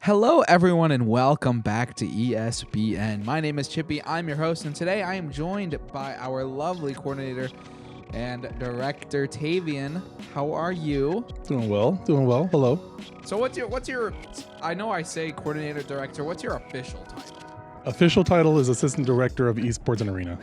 Hello, everyone, and welcome back to ESBN. My name is Chippy. I'm your host, and today I am joined by our lovely coordinator and director, Tavian. How are you? Doing well. Hello. So what's your I know I say coordinator, director. What's your official title? Official title is Assistant Director of Esports and Arena.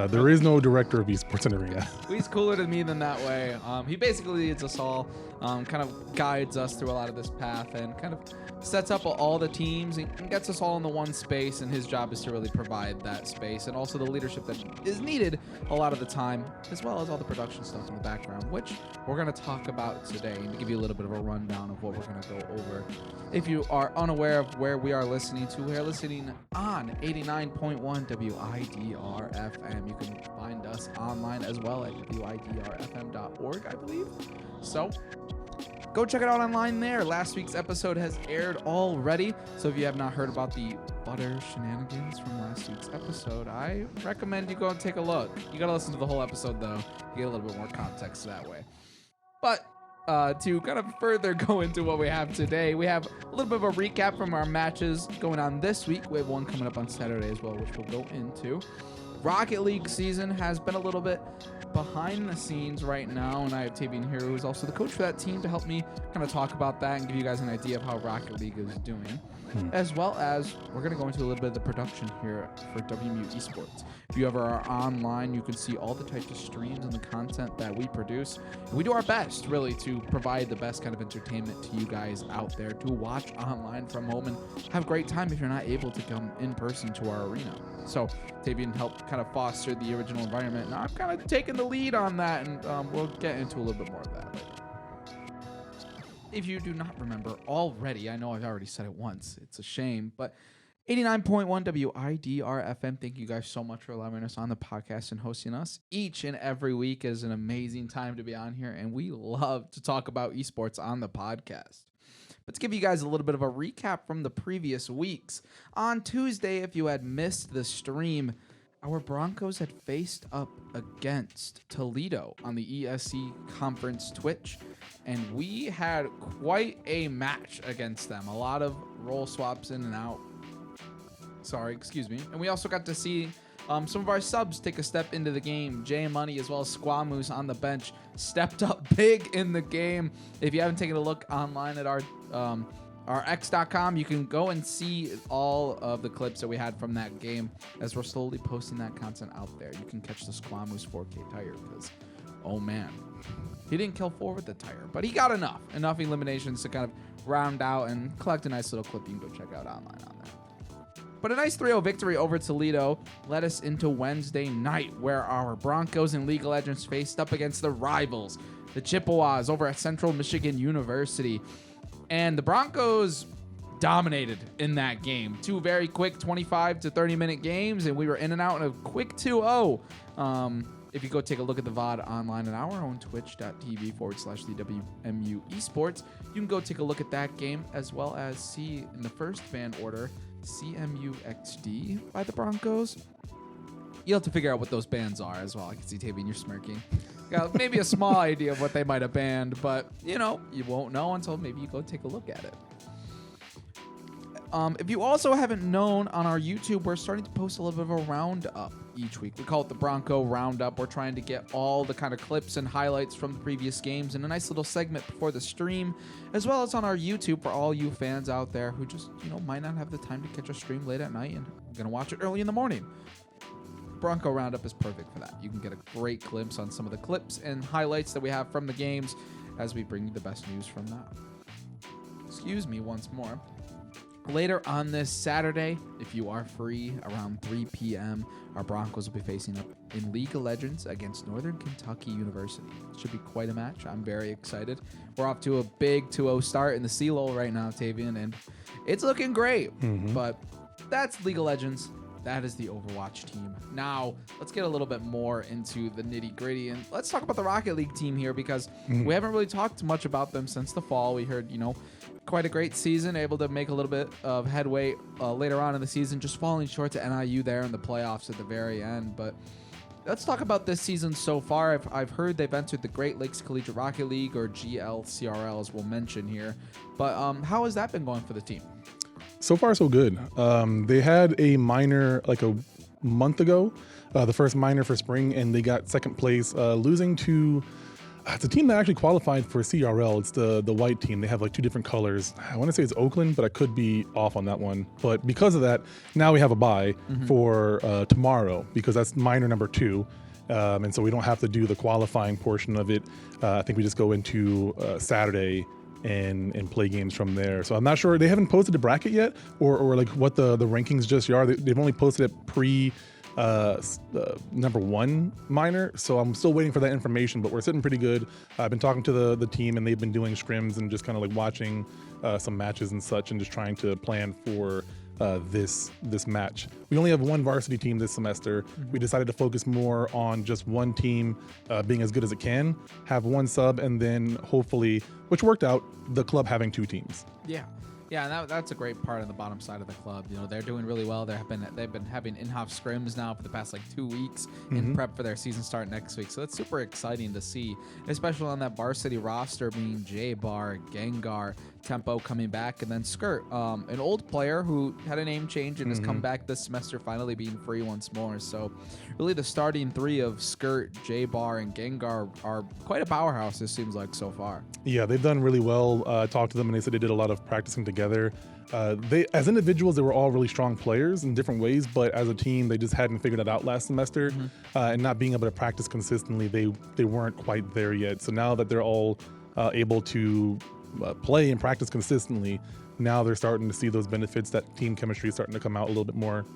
There is no Director of Esports and Arena. He's cooler to me than that way. He basically leads us all, kind of guides us through a lot of this path and kind of sets up all the teams and gets us all in the one space, and his job is to really provide that space and also the leadership that is needed a lot of the time, as well as all the production stuff in the background, which we're going to talk about today. And to give you a little bit of a rundown of what we're going to go over, if you are unaware of where we are listening to, we are listening on 89.1 WIDR FM. You can find us online as well at widrfm.org, I believe. So go check it out online there. Last week's episode has aired already, so if you have not heard about the butter shenanigans from last week's episode, I recommend you go and take a look. You gotta listen to the whole episode, though. You get a little bit more context that way. But to kind of further go into what we have today, we have a little bit of a recap from our matches going on this week. We have one coming up on Saturday as well, which we'll go into. Rocket League season has been a little bit behind the scenes right now, and I have Tavian here, who is also the coach for that team, to help me kind of talk about that and give you guys an idea of how Rocket League is doing, as well as we're going to go into a little bit of the production here for WMUEsports. If you ever are online, you can see all the types of streams and the content that we produce. And we do our best, really, to provide the best kind of entertainment to you guys out there to watch online from home and have a great time if you're not able to come in person to our arena. So Tavian helped kind of foster the original environment, and I'm kind of taking the lead on that, and we'll get into a little bit more of that later. If you do not remember already, I know I've already said it once, it's a shame, but 89.1 WIDR FM, thank you guys so much for allowing us on the podcast and hosting us. Each and every week is an amazing time to be on here, and we love to talk about esports on the podcast. But to give you guys a little bit of a recap from the previous weeks, on Tuesday, if you had missed the stream, our Broncos had faced up against Toledo on the ESC Conference Twitch, and we had quite a match against them. A lot of role swaps in and out. And we also got to see some of our subs take a step into the game. Jay Money as well as Squamoose on the bench stepped up big in the game. If you haven't taken a look online at our x.com, you can go and see all of the clips that we had from that game as we're slowly posting that content out there. You can catch the Squamoose 4K tire because, oh man, he didn't kill 4 with the tire, but he got enough eliminations to kind of round out and collect a nice little clip you can go check out online on that. But a nice 3-0 victory over Toledo led us into Wednesday night, where our Broncos and League of Legends faced up against the rivals, the Chippewas, over at Central Michigan University. And the Broncos dominated in that game. 2 very quick 25 to 30-minute games, and we were in and out in a quick 2-0. If you go take a look at the VOD online at our own twitch.tv/the WMUEsports, you can go take a look at that game, as well as see in the first fan order CMUXD by the Broncos. You'll have to figure out what those bands are as well. I can see Tavian, you're smirking. Got maybe a small idea of what they might have banned, but you won't know until maybe you go take a look at it. If you also haven't known, on our YouTube, we're starting to post a little bit of a roundup each week. We call it the Bronco Roundup. We're trying to get all the kind of clips and highlights from the previous games in a nice little segment before the stream, as well as on our YouTube for all you fans out there who just, might not have the time to catch a stream late at night and are going to watch it early in the morning. Bronco Roundup is perfect for that. You can get a great glimpse on some of the clips and highlights that we have from the games as we bring you the best news from that. Excuse me once more. Later on this Saturday, if you are free, around 3 p.m., our Broncos will be facing up in League of Legends against Northern Kentucky University. It should be quite a match. I'm very excited. We're off to a big 2-0 start in the CLOL right now, Tavian, and it's looking great. But that's League of Legends. That is the Overwatch team. Now, let's get a little bit more into the nitty-gritty, and let's talk about the Rocket League team here, because we haven't really talked much about them since the fall. We heard, quite a great season, able to make a little bit of headway later on in the season, just falling short to NIU there in the playoffs at the very end. But Let's talk about this season so far. I've heard they've entered the Great Lakes Collegiate Rocket League, or GLCRL, as we'll mention here. But how has that been going for the team? So far, so good. They had a minor like a month ago, the first minor for spring, and they got second place, losing to it's a team that actually qualified for CRL. It's the white team. They have like two different colors. I want to say it's Oakland, but I could be off on that one. But because of that, now we have a bye for tomorrow, because that's minor number 2. And so we don't have to do the qualifying portion of it. I think we just go into Saturday and play games from there. So I'm not sure. They haven't posted a bracket yet, or like what the rankings just are. They've only posted it pre number 1 minor, so I'm still waiting for that information, but we're sitting pretty good. I've been talking to the team, and they've been doing scrims and just kind of like watching some matches and such, and just trying to plan for this match. We only have one varsity team this semester. We decided to focus more on just one team being as good as it can, have one sub, and then hopefully, which worked out, the club having 2 teams. Yeah, and that's a great part on the bottom side of the club. You know, they're doing really well. They've been having in-house scrims now for the past like 2 weeks in prep for their season start next week. So that's super exciting to see, especially on that varsity roster being J-Bar, Gengar, Tempo coming back, and then Skirt, an old player who had a name change and has come back this semester, finally being free once more. So really the starting 3 of Skirt, J-Bar, and Gengar are quite a powerhouse, it seems like, so far. Yeah, they've done really well. Talked to them, and they said they did a lot of practicing together. They, as individuals, they were all really strong players in different ways, but as a team, they just hadn't figured it out last semester. And not being able to practice consistently, they weren't quite there yet. So now that they're all able to play and practice consistently, now they're starting to see those benefits. That team chemistry is starting to come out a little bit more.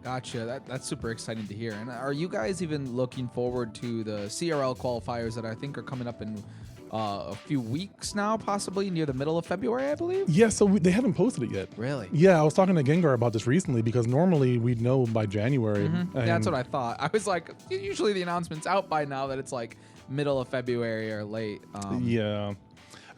Gotcha. That's super exciting to hear. And are you guys even looking forward to the CRL qualifiers that I think are coming up in a few weeks now, possibly near the middle of February, I believe? Yeah, so they haven't posted it yet. Really? Yeah, I was talking to Gengar about this recently, because normally we'd know by January. That's what I thought. I was like, usually the announcement's out by now that it's like middle of February or late. Yeah.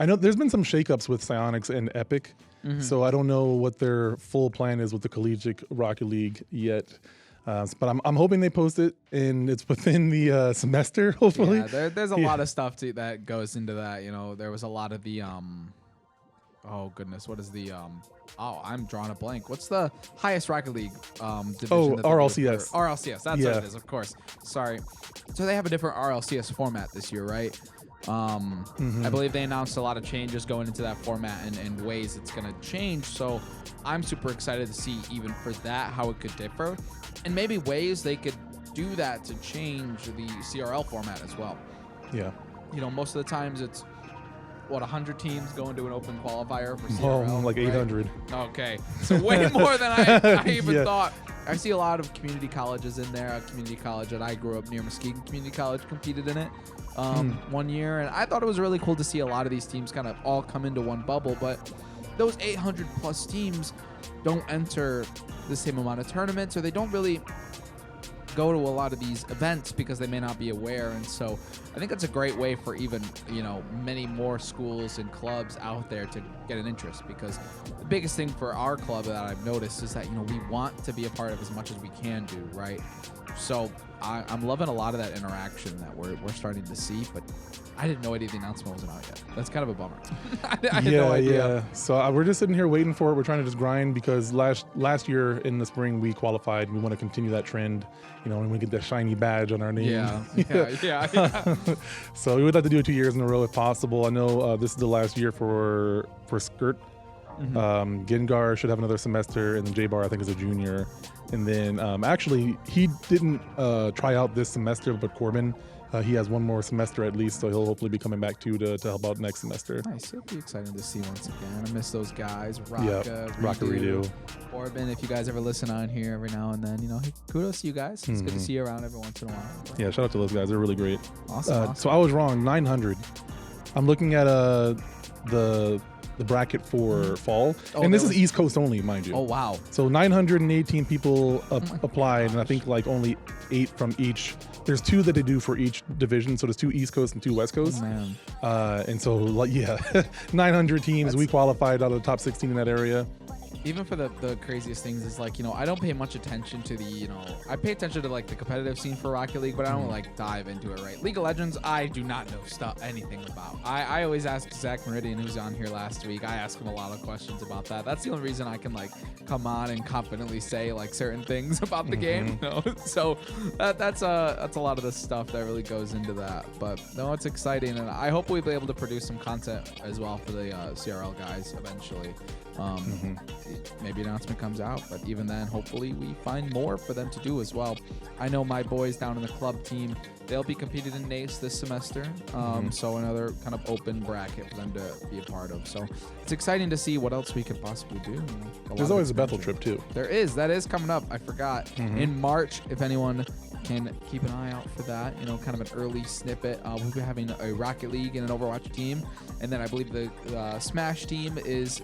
I know there's been some shakeups with Psionics and Epic, so I don't know what their full plan is with the Collegiate Rocket League yet. But I'm hoping they post it and it's within the semester, hopefully. Yeah, there's a lot of stuff that goes into that. You know, there was a lot of the oh goodness, what is the oh, I'm drawing a blank. What's the highest Rocket League division? Oh, RLCS. RLCS, that's what it is, of course. Sorry. So they have a different RLCS format this year, right? I believe they announced a lot of changes going into that format and ways it's going to change. So I'm super excited to see even for that how it could differ, and maybe ways they could do that to change the CRL format as well. Yeah. You know, most of the times it's 100 teams going to an open qualifier for CRL. Like 800. Right? Okay, so way more than I even thought. I see a lot of community colleges in there. A community college that I grew up near, Muskegon Community College, competed in it 1 year, and I thought it was really cool to see a lot of these teams kind of all come into one bubble. But those 800 plus teams don't enter the same amount of tournaments, or they don't really go to a lot of these events because they may not be aware. And so I think that's a great way for even, you know, many more schools and clubs out there to get an interest, because the biggest thing for our club that I've noticed is that, you know, we want to be a part of as much as we can do, right? So I'm loving a lot of that interaction that we're starting to see, but I didn't know any of the announcement wasn't out yet. That's kind of a bummer. I had no idea. Yeah. So we're just sitting here waiting for it. We're trying to just grind, because last year in the spring we qualified. We want to continue that trend, you know, and we get that shiny badge on our name. Yeah. So we would like to do it 2 years in a row if possible. I know this is the last year for Skirt. Gengar should have another semester, and then J-Bar I think is a junior. And then actually he didn't try out this semester, but Corbin, he has one more semester at least, so he'll hopefully be coming back too to help out next semester. Nice. It'll be exciting to see once again. I miss those guys. Rocka, Redo. Corbin, if you guys ever listen on here every now and then, you know, kudos to you guys. It's good to see you around every once in a while. Yeah, shout out to those guys. They're really great. Awesome. So I was wrong. 900. I'm looking at the bracket for fall, and this is East Coast only, mind you. Oh wow! So 918 people applied, and I think like only 8 from each. There's 2 that they do for each division, so there's 2 East Coast and 2 West Coast. Oh, man. And so like 900 teams. We qualified out of the top 16 in that area. even for the craziest things is like, I don't pay much attention to the, I pay attention to like the competitive scene for Rocket League, but I don't like dive into it, right? League of Legends, I do not know anything about. I always ask Zach Meridian, who's on here last week. I ask him a lot of questions about that. That's the only reason I can like come on and confidently say like certain things about the game, So that's a lot of the stuff that really goes into that. But no, it's exciting, and I hope we'll be able to produce some content as well for the CRL guys eventually. Maybe an announcement comes out, but even then, hopefully we find more for them to do as well. I know my boys down in the club team, they'll be competing in NACE this semester, so another kind of open bracket for them to be a part of. So it's exciting to see what else we could possibly do. There's always a Bethel trip too. There is. That is coming up. I forgot. In March, if anyone can keep an eye out for that, kind of an early snippet. We'll be having a Rocket League and an Overwatch team, and then I believe the Smash team is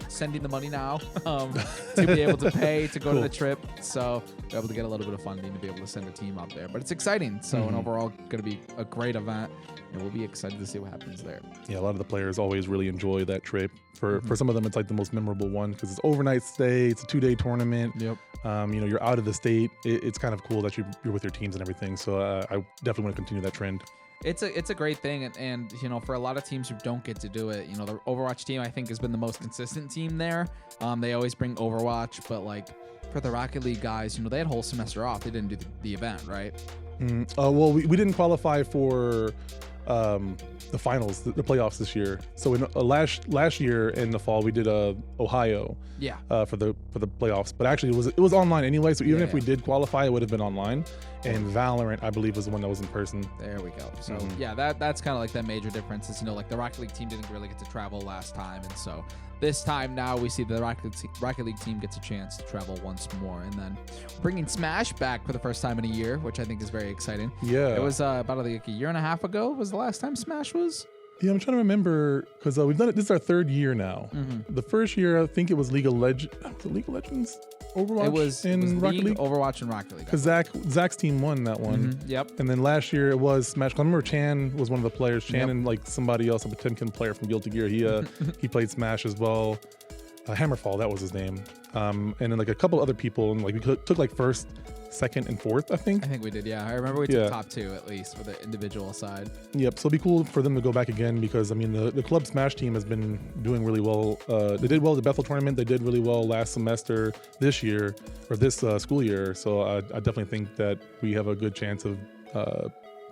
sending the money now to be able to pay to go to the trip, so we're able to get a little bit of funding to be able to send a team out there. But it's exciting, so and overall going to be a great event, and we'll be excited to see what happens there. Yeah, a lot of the players always really enjoy that trip. For some of them, it's like the most memorable one because it's overnight stay, it's a 2-day tournament. Yep. You're out of the state. It's kind of cool that you're with your teams and everything. So I definitely want to continue that trend. It's a great thing, and for a lot of teams who don't get to do it, the Overwatch team I think has been the most consistent team there. They always bring Overwatch, but like for the Rocket League guys, they had a whole semester off. They didn't do the event, right? Well, we didn't qualify for the finals, the playoffs this year. So in last year in the fall, we did Ohio. Yeah. For the playoffs, but actually it was online anyway. So even if we did qualify, it would have been online. And Valorant, I believe, was the one that was in person. There we go. So yeah, that's kind of like that major difference is like the Rocket League team didn't really get to travel last time, and so this time now we see the Rocket League team gets a chance to travel once more, and then bringing Smash back for the first time in a year, which I think is very exciting. Yeah. It was about like a year and a half ago was the last time Smash was. Yeah, I'm trying to remember because we've done it. This is our third year now. The first year, I think it was League of Legends, Overwatch. It was Rocket League, Overwatch, and Rocket League. Because Zach's team won that one. Yep. And then last year it was Smash. I remember Chan was one of the players. Chan and like somebody else, a Potemkin player from Guilty Gear. He played Smash as well. Hammerfall, that was his name. And then like a couple other people, and like we took like first, second, and fourth, I think. I think we did, yeah. I remember we took top two at least for the individual side. Yep. So it'd be cool for them to go back again because I mean the club Smash team has been doing really well. They did well at the Bethel tournament. They did really well last semester, this year or this school year. So I definitely think that we have a good chance of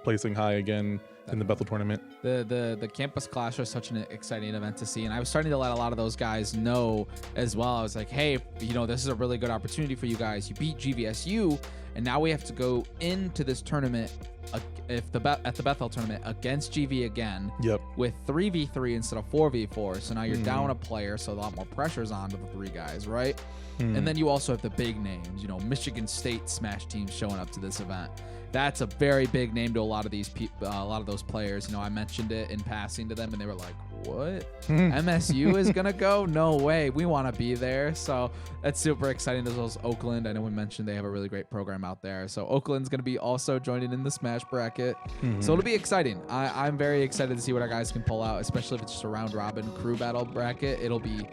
placing high again in the Bethel tournament. The Campus Clash was such an exciting event to see, and I was starting to let a lot of those guys know as well. I was like, hey, this is a really good opportunity for you guys. You beat GVSU, and now we have to go into this tournament at the Bethel tournament against GV again. Yep. With 3v3 instead of 4v4. So now you're down a player, so a lot more pressure's on to the three guys, right? And then you also have the big names, Michigan State Smash teams showing up to this event. That's a very big name to a lot of these people, a lot of those players. I mentioned it in passing to them, and they were like, "What? MSU is gonna go? No way! We want to be there." So that's super exciting. As well as Oakland, I know we mentioned they have a really great program out there. So Oakland's gonna be also joining in the Smash bracket. So it'll be exciting. I'm very excited to see what our guys can pull out, especially if it's just a round robin crew battle bracket. It'll be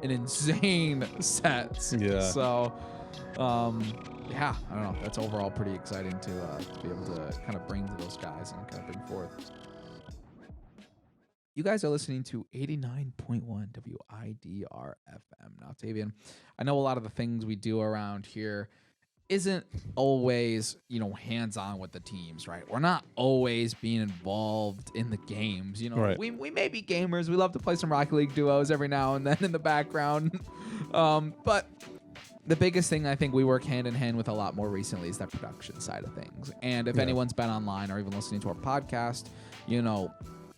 an insane set. Yeah. So. Yeah, I don't know. That's overall pretty exciting to be able to kind of bring to those guys and kind of bring forth. You guys are listening to 89.1 WIDR FM. Now, Tavian, I know a lot of the things we do around here isn't always, hands-on with the teams, right? We're not always being involved in the games. Right. We may be gamers. We love to play some Rocket League duos every now and then in the background. But the biggest thing I think we work hand in hand with a lot more recently is that production side of things. And if anyone's been online or even listening to our podcast,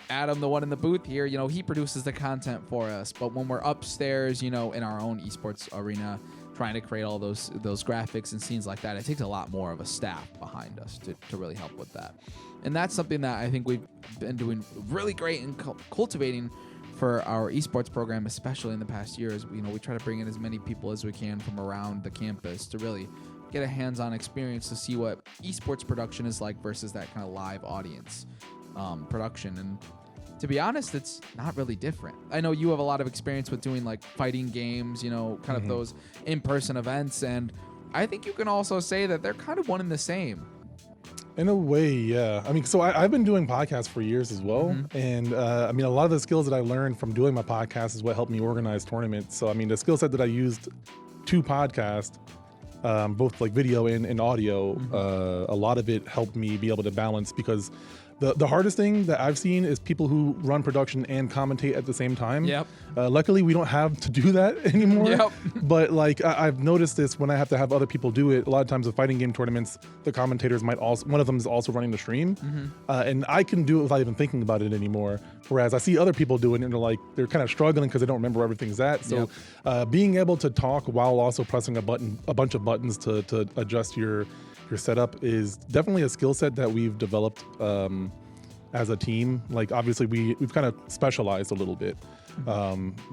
Adam, the one in the booth here, he produces the content for us. But when we're upstairs, in our own esports arena, trying to create all those graphics and scenes like that, it takes a lot more of a staff behind us to really help with that. And that's something that I think we've been doing really great in cultivating for our esports program, especially in the past years. We try to bring in as many people as we can from around the campus to really get a hands-on experience to see what esports production is like versus that kind of live audience production. And to be honest, it's not really different. I know you have a lot of experience with doing like fighting games, you know, kind of those in-person events, and I think you can also say that they're kind of one and the same. In a way, yeah. I mean, so I've been doing podcasts for years as well. And I mean, a lot of the skills that I learned from doing my podcast is what helped me organize tournaments. So, I mean, the skill set that I used to podcast, both like video and audio, a lot of it helped me be able to balance, because the hardest thing that I've seen is people who run production and commentate at the same time. Yep. Luckily, we don't have to do that anymore. Yep. But like I've noticed this when I have to have other people do it. A lot of times with fighting game tournaments, the commentators might also, one of them is also running the stream. And I can do it without even thinking about it anymore. Whereas I see other people doing it and they're kind of struggling because they don't remember where everything's at. So being able to talk while also pressing a bunch of buttons to adjust your setup is definitely a skill set that we've developed as a team. Like obviously we've kind of specialized a little bit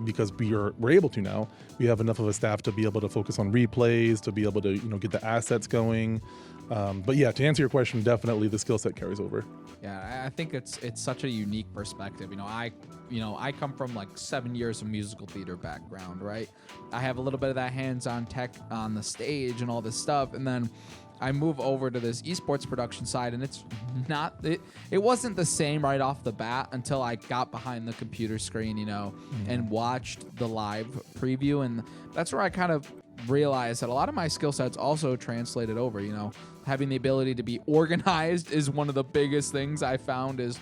because we're able to now. We have enough of a staff to be able to focus on replays, to be able to get the assets going. But yeah, to answer your question, definitely the skill set carries over. Yeah, I think it's such a unique perspective. I come from like 7 years of musical theater background, right? I have a little bit of that hands-on tech on the stage and all this stuff, and then I move over to this esports production side, and it's not it wasn't the same right off the bat until I got behind the computer screen, and watched the live preview, and that's where I kind of realized that a lot of my skill sets also translated over. Having the ability to be organized is one of the biggest things I found is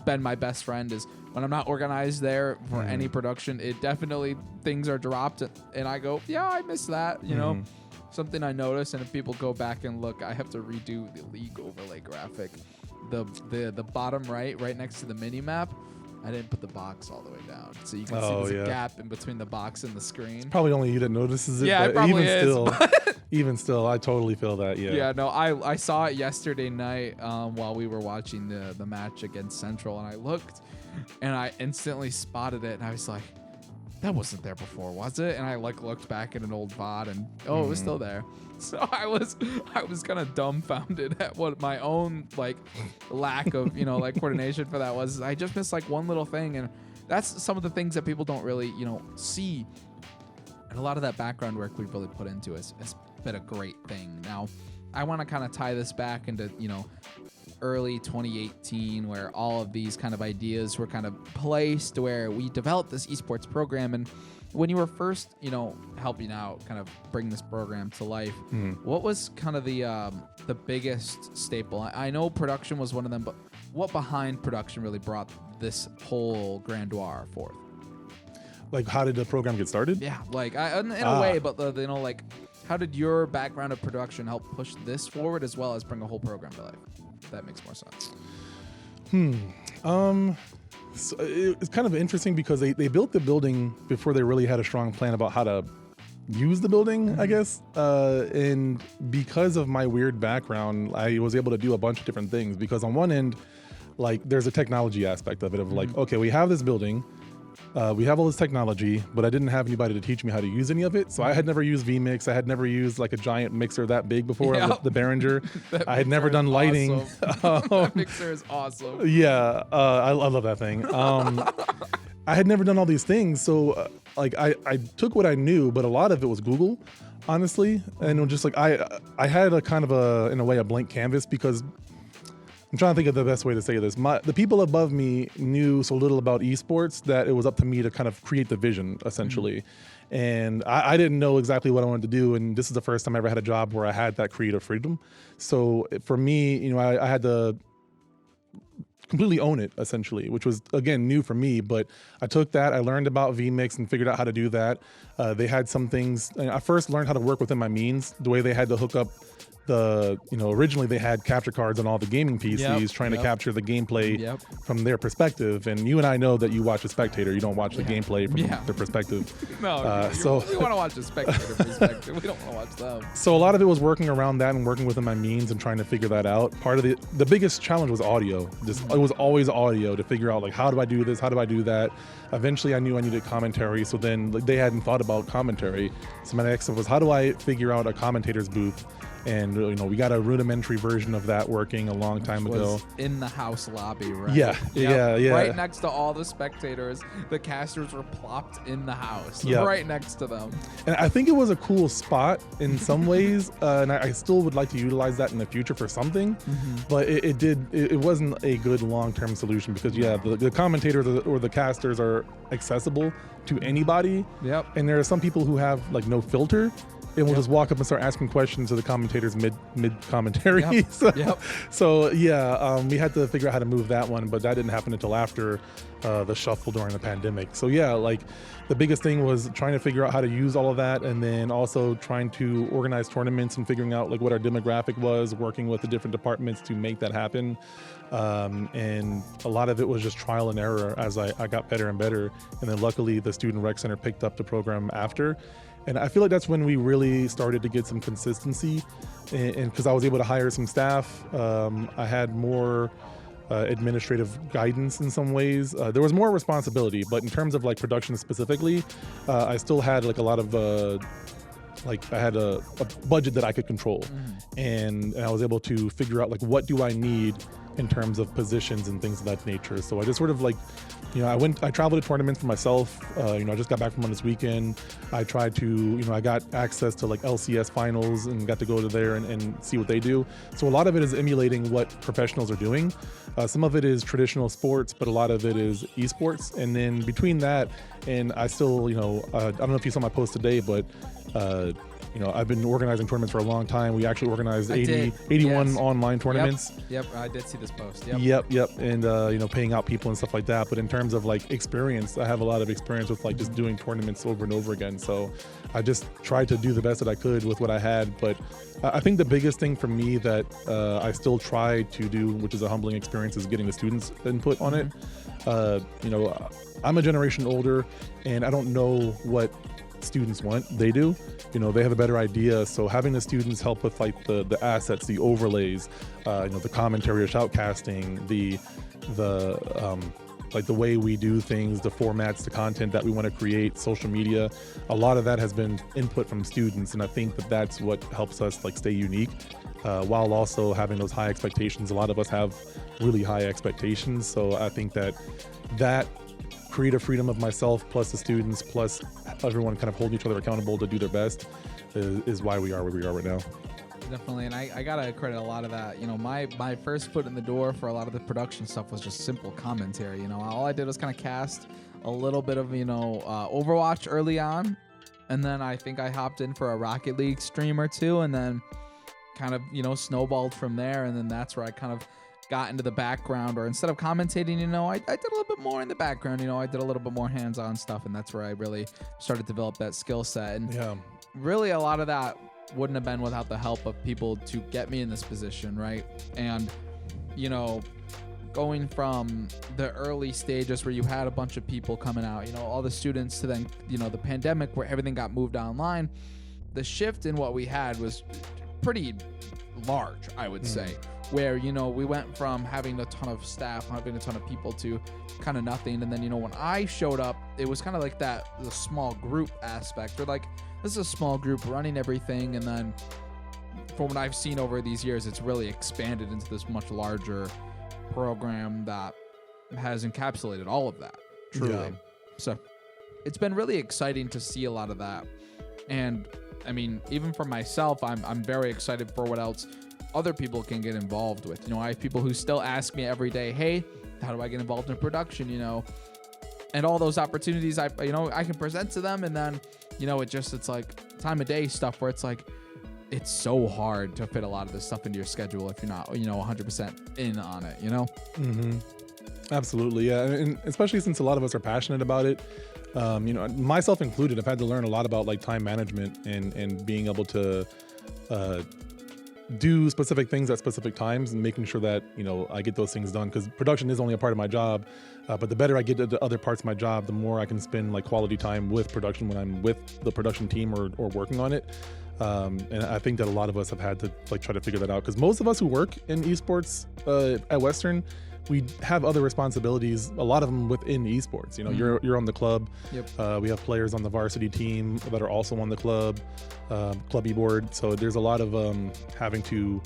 been my best friend. Is when I'm not organized there for any production, it definitely things are dropped, and I go, yeah, I missed that, Something I noticed, and if people go back and look, I have to redo the league overlay graphic. The bottom right next to the mini map, I didn't put the box all the way down, so you can see there's a gap in between the box and the screen. It's probably only you that notices it. Yeah, but it probably even still, I totally feel that. Yeah. Yeah. No, I saw it yesterday night while we were watching the match against Central, and I looked, and I instantly spotted it, and I was like, that wasn't there before, was it? And I looked back at an old VOD, and it was still there. So I was kind of dumbfounded at what my own lack of coordination for that was. I just missed one little thing, and that's some of the things that people don't really see. And a lot of that background work we've really put into has been a great thing. Now, I want to kind of tie this back into early 2018, where all of these kind of ideas were kind of placed, where we developed this esports program. And when you were first, helping out, kind of bring this program to life, what was kind of the biggest staple? I know production was one of them, but what behind production really brought this whole grandoir forth? Like, how did the program get started? Yeah, in a way, but how did your background of production help push this forward as well as bring a whole program to life? That makes more sense. So it's kind of interesting because they built the building before they really had a strong plan about how to use the building, I guess. And because of my weird background, I was able to do a bunch of different things, because on one end, there's a technology aspect of it of okay, we have this building, we have all this technology, but I didn't have anybody to teach me how to use any of it. So I had never used vMix. I had never used a giant mixer that big before, the Behringer. I had never done lighting. Awesome. That mixer is awesome. Yeah, I love that thing. I had never done all these things. So I took what I knew, but a lot of it was Google, honestly. And it was just I had a kind of in a way, a blank canvas, because I'm trying to think of the best way to say this. The people above me knew so little about esports that it was up to me to kind of create the vision, essentially. And I didn't know exactly what I wanted to do. And this is the first time I ever had a job where I had that creative freedom. So for me, I had to completely own it, essentially, which was, again, new for me. But I took that, I learned about vMix and figured out how to do that. They had some things. I first learned how to work within my means, the way they had to hook up originally they had capture cards on all the gaming PCs trying to capture the gameplay from their perspective. And you and I know that you watch a spectator, you don't watch the gameplay from their perspective. No, so we want to watch the spectator perspective. We don't want to watch them. So a lot of it was working around that and working within my means and trying to figure that out. Part of the biggest challenge was audio. It was always audio, to figure out how do I do this? How do I do that? Eventually I knew I needed commentary. So then they hadn't thought about commentary. So my next step was, how do I figure out a commentator's booth And we got a rudimentary version of that working a long time ago. In the house lobby, right? Yeah, yeah. Right next to all the spectators, the casters were plopped in the house, right next to them. And I think it was a cool spot in some ways, and I still would like to utilize that in the future for something. But it wasn't a good long-term solution because the commentators or the casters are accessible to anybody. And there are some people who have like no filter and will just walk up and start asking questions to the commentators mid commentary. So we had to figure out how to move that one, but that didn't happen until after the shuffle during the pandemic. So like the biggest thing was trying to figure out how to use all of that, and then also trying to organize tournaments and figuring out like what our demographic was, working with the different departments to make that happen. And a lot of it was just trial and error as I got better and better. And then luckily the Student Rec Center picked up the program after. And I feel like that's when we really started to get some consistency, and because I was able to hire some staff, I had more administrative guidance in some ways. There was more responsibility, but in terms of like production specifically, I still had like a lot of I had a budget that I could control, and I was able to figure out like what do I need in terms of positions and things of that nature. So I just sort of like, I traveled to tournaments for myself. I just got back from one this weekend. I tried to, I got access to like LCS finals and got to go to there and see what they do. So a lot of it is emulating what professionals are doing. Some of it is traditional sports, but a lot of it is esports. And then between that, and I still, I don't know if you saw my post today, but I've been organizing tournaments for a long time. We actually organized 81 online tournaments. Yep, I did see this post. Yep. And, paying out people and stuff like that. But in terms of like experience, I have a lot of experience with like just doing tournaments over and over again. So I just tried to do the best that I could with what I had. But I think the biggest thing for me that I still try to do, which is a humbling experience, is getting the students' input on it. I'm a generation older and I don't know what students want. They do. They have a better idea. So having the students help with like the assets, the overlays, the commentary or shoutcasting, the like the way we do things, the formats, the content that we want to create, social media, a lot of that has been input from students. And I think that that's what helps us like stay unique, while also having those high expectations. A lot of us have really high expectations. So I think that creative freedom of myself plus the students plus everyone kind of holding each other accountable to do their best is why we are where we are right now. Definitely, and I gotta credit a lot of that. My first foot in the door for a lot of the production stuff was just simple commentary. All I did was kind of cast a little bit of Overwatch early on, and then I think I hopped in for a Rocket League stream or two, and then kind of snowballed from there, and then that's where I kind of got into the background, or instead of commentating, I did a little bit more in the background. I did a little bit more hands-on stuff, and that's where I really started to develop that skill set. And really a lot of that wouldn't have been without the help of people to get me in this position, right? And going from the early stages where you had a bunch of people coming out, all the students, to then the pandemic where everything got moved online, the shift in what we had was pretty large, I would say, where we went from having a ton of staff, having a ton of people, to kind of nothing. And then when I showed up, it was kind of like the small group aspect, or like, this is a small group running everything. And then from what I've seen over these years, it's really expanded into this much larger program that has encapsulated all of that, truly. So it's been really exciting to see a lot of that. And I mean, even for myself, I'm very excited for what else other people can get involved with. I have people who still ask me every day, hey, how do I get involved in production? And all those opportunities I can present to them. And then, it's like time of day stuff where it's like, it's so hard to fit a lot of this stuff into your schedule if you're not, 100% in on it, Mm-hmm. Absolutely. Yeah. And especially since a lot of us are passionate about it, myself included, I've had to learn a lot about like time management and being able to, do specific things at specific times and making sure that, I get those things done, because production is only a part of my job. But the better I get at the other parts of my job, the more I can spend like quality time with production when I'm with the production team or working on it. And I think that a lot of us have had to like try to figure that out, because most of us who work in esports at Western, we have other responsibilities, a lot of them within esports. You know, you're on the club. Yep. We have players on the varsity team that are also on the club board. So there's a lot of having to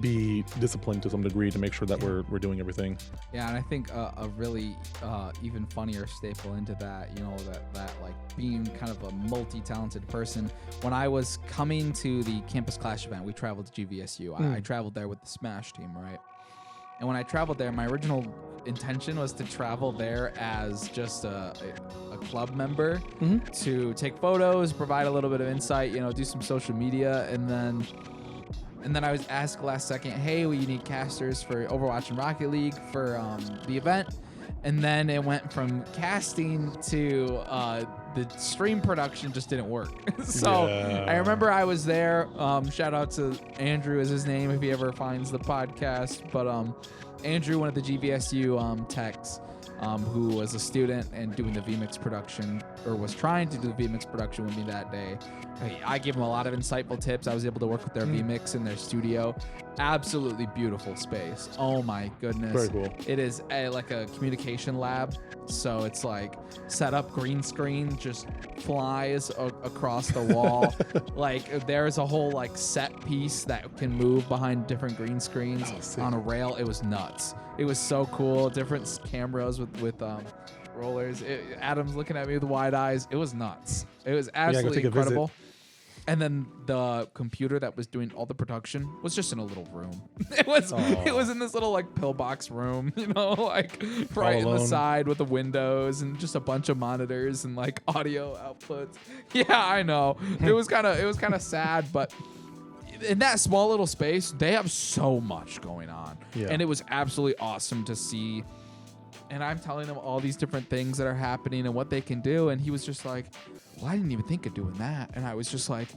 be disciplined to some degree to make sure that we're doing everything. Yeah, and I think a really even funnier staple into that, you know, that like being kind of a multi-talented person. When I was coming to the Campus Clash event, we traveled to GVSU. I traveled there with the Smash team, right? And when I traveled there, my original intention was to travel there as just a club member to take photos, provide a little bit of insight, you know, do some social media, and then I was asked last second, hey, well, you need casters for Overwatch and Rocket League for the event. And then it went from casting to the stream production just didn't work. So Yeah. I remember I was there. Shout out to Andrew is his name if he ever finds the podcast. But Andrew, one of the GVSU techs, who was a student and doing the VMix production, or was trying to do the VMix production with me that day. I gave him a lot of insightful tips. I was able to work with their VMix in their studio. Absolutely beautiful space. Oh my goodness. Very cool. It is like a communication lab. So it's like set up green screen, just flies across the wall. Like there's a whole like set piece that can move behind different green screens on a rail. It was nuts. It was so cool. Different cameras with rollers. Adam's looking at me with wide eyes. It was nuts. It was absolutely incredible. And then the computer that was doing all the production was just in a little room. It was in this little like pillbox room, you know, like right in the side with the windows and just a bunch of monitors and like audio outputs. Yeah, I know. It was kind of sad, but in that small little space, they have so much going on. Yeah. And it was absolutely awesome to see. And I'm telling him all these different things that are happening and what they can do. And he was just like, well, I didn't even think of doing that. And I was just like,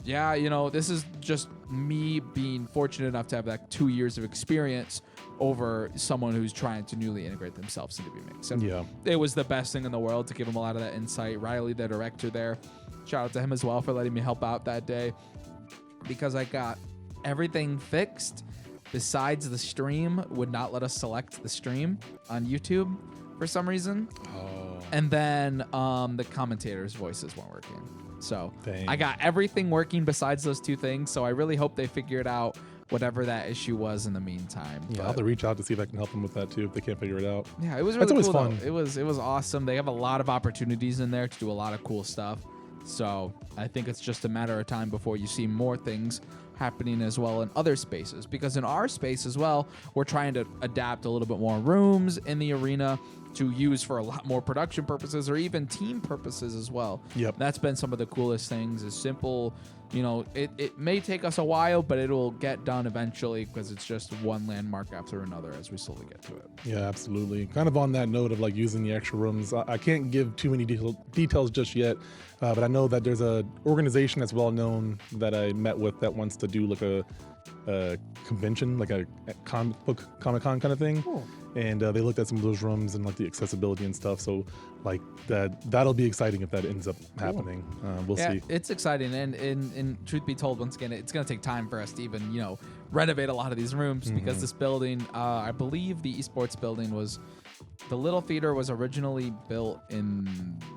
yeah, you know, this is just me being fortunate enough to have like 2 years of experience over someone who's trying to newly integrate themselves into VMix. And it was the best thing in the world to give him a lot of that insight. Riley, the director there, shout out to him as well for letting me help out that day, because I got everything fixed. Besides the stream, would not let us select the stream on YouTube for some reason. And then the commentators' voices weren't working. So I got everything working besides those two things. So I really hope they figured out whatever that issue was in the meantime. Yeah, I'll have to reach out to see if I can help them with that too if they can't figure it out. Yeah, it was really That's cool. always fun. It was awesome. They have a lot of opportunities in there to do a lot of cool stuff. So I think it's just a matter of time before you see more things happening as well in other spaces, because in our space as well, we're trying to adapt a little bit more rooms in the arena to use for a lot more production purposes or even team purposes as well. Yep. That's been some of the coolest things. Is simple, you know, it may take us a while, but it'll get done eventually, because it's just one landmark after another as we slowly get to it. Yeah, absolutely. Kind of on that note of like using the extra rooms, I can't give too many details just yet, but I know that there's a organization that's well known that I met with that wants to do like a convention, like a comic book Comic-Con kind of thing. Cool. And they looked at some of those rooms and like the accessibility and stuff. So like that'll be exciting if that ends up happening. We'll see. It's exciting. And truth be told, once again, it's going to take time for us to even, you know, renovate a lot of these rooms, because this building, I believe the esports building the Little Theater was originally built in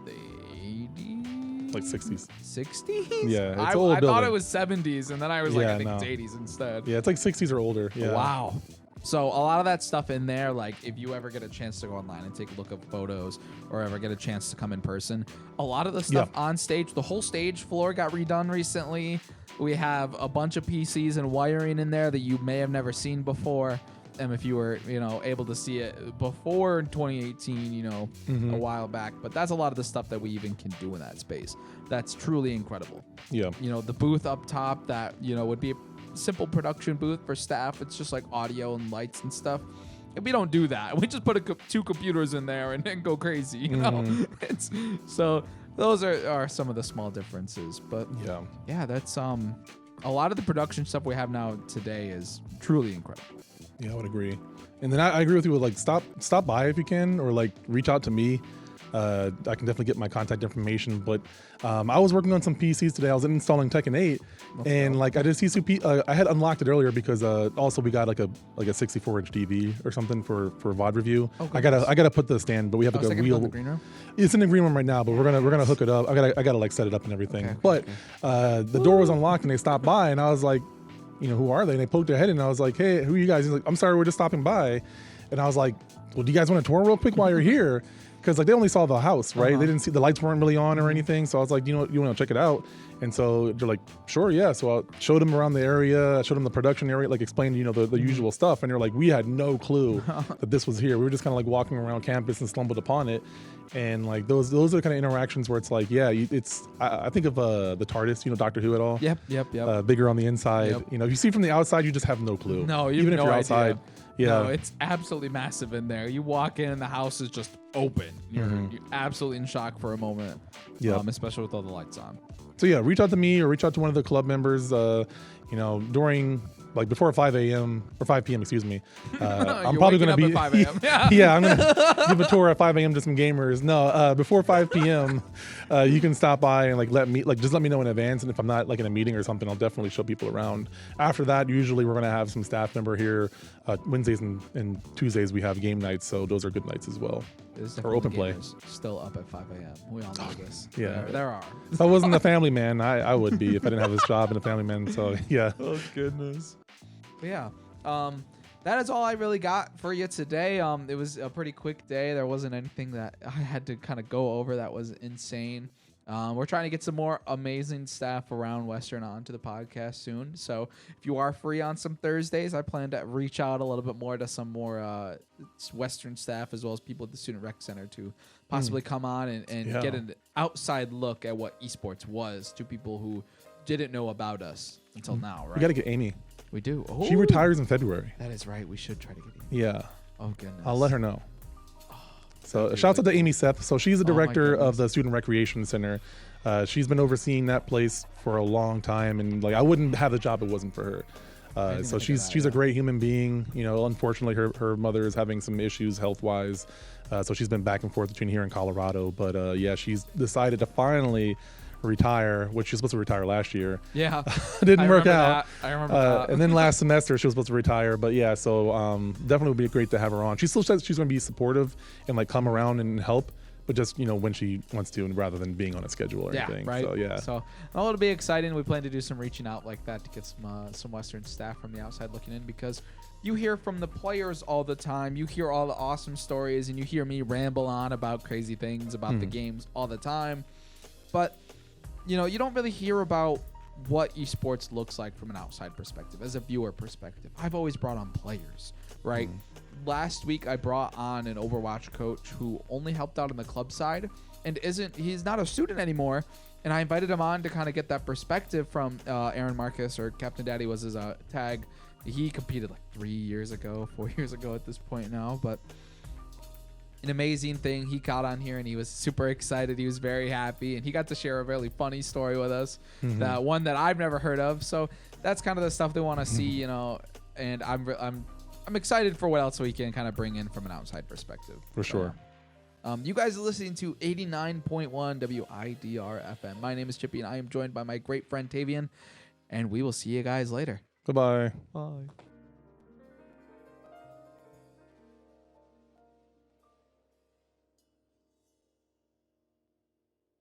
the 80s? Like 60s. 60s? Yeah, it's I old thought it was 70s, and then I was like, I think no. it's 80s instead. Yeah, it's like 60s or older. Yeah. Wow. So a lot of that stuff in there, like if you ever get a chance to go online and take a look at photos or ever get a chance to come in person, a lot of the stuff on stage, the whole stage floor got redone recently. We have a bunch of PCs and wiring in there that you may have never seen before. And if you were, you know, able to see it before 2018, you know, a while back. But that's a lot of the stuff that we even can do in that space. That's truly incredible. Yeah. You know, the booth up top that, you know, would be a simple production booth for staff. It's just like audio and lights and stuff. And we don't do that. We just put two computers in there and then go crazy, you know? So those are some of the small differences. But yeah, that's a lot of the production stuff we have now today is truly incredible. Yeah, I would agree. And then I agree with you with like stop by if you can, or like reach out to me. I can definitely get my contact information. But I was working on some PCs today. I was installing Tekken 8, and like I just used to I had unlocked it earlier because also we got like a 64-inch TV or something for VOD review. Oh, I gotta put the stand, but we have like a wheel. In the green room? It's in the green room right now, but we're gonna hook it up. I gotta like set it up and everything. Okay, The door was unlocked and they stopped by, and I was like, who are they? And they poked their head in, and I was like, hey, who are you guys? He's like, I'm sorry, we're just stopping by. And I was like, well, do you guys want to tour real quick while you're here? Because like they only saw the house, right? They didn't see, the lights weren't really on or anything. So I was like, you want to check it out? And so they're like, sure, yeah. So I showed them around the area. I showed them the production area, like explained, the usual stuff. And they're like, we had no clue that this was here. We were just kind of like walking around campus and stumbled upon it. And like those are the kind of interactions where it's like, yeah, I think of the TARDIS, Doctor Who at all. Yep. Bigger on the inside. Yep. If you see from the outside, you just have no clue. No, even if you're outside. Idea. Yeah, no, it's absolutely massive in there. You walk in and the house is just open. You're absolutely in shock for a moment. Yeah, especially with all the lights on. So yeah, reach out to me or reach out to one of the club members. During before 5 a.m. or 5 p.m. Excuse me. I'm probably going to be at 5 a.m. Yeah, I'm going to give a tour at 5 a.m. to some gamers. No, before 5 p.m. You can stop by and just let me know in advance. And if I'm not like in a meeting or something, I'll definitely show people around. After that, usually we're going to have some staff member here. Wednesdays and Tuesdays we have game nights, so those are good nights as well. Or open play. Still up at 5 a.m. We all know this. Yeah, there are. If I wasn't a family man, I would be if I didn't have this job and a family man. So yeah. Oh goodness. But yeah. That is all I really got for you today. It was a pretty quick day. There wasn't anything that I had to kind of go over that was insane. We're trying to get some more amazing staff around Western onto the podcast soon. So if you are free on some Thursdays, I plan to reach out a little bit more to some more Western staff as well as people at the Student Rec Center to possibly come on and get an outside look at what esports was to people who didn't know about us until now, right? We got to get Amy. We do. Oh, she retires in February. That is right. We should try to get Amy. Yeah. Oh, goodness. I'll let her know. So shouts out to Amy Seth. So she's the director of the Student Recreation Center. She's been overseeing that place for a long time, and I wouldn't have the job if it wasn't for her. So she's a great human being. Unfortunately her mother is having some issues health wise, so she's been back and forth between here and Colorado. But she's decided to finally retire, which she was supposed to retire last year. Yeah. Didn't work out. I remember that. And then last semester she was supposed to retire, but yeah, so definitely would be great to have her on. She still says she's going to be supportive and come around and help, but just when she wants to, and rather than being on a schedule or anything. Right. So yeah. So it'll be exciting. We plan to do some reaching out like that to get some Western staff from the outside looking in, because you hear from the players all the time. You hear all the awesome stories, and you hear me ramble on about crazy things about the games all the time, but you don't really hear about what esports looks like from an outside perspective, as a viewer perspective. I've always brought on players, right? Last week I brought on an Overwatch coach who only helped out on the club side and he's not a student anymore. And I invited him on to kind of get that perspective from Aaron Marcus, or Captain Daddy was his tag. He competed 4 years ago at this point now, but an amazing thing. He got on here and he was super excited. He was very happy, and he got to share a really funny story with us, that one that I've never heard of. So that's kind of the stuff they want to see, and I'm excited for what else we can kind of bring in from an outside perspective. For sure. You guys are listening to 89.1 WIDR FM. My name is Chippy, and I am joined by my great friend Tavian, and we will see you guys later. Goodbye. Bye.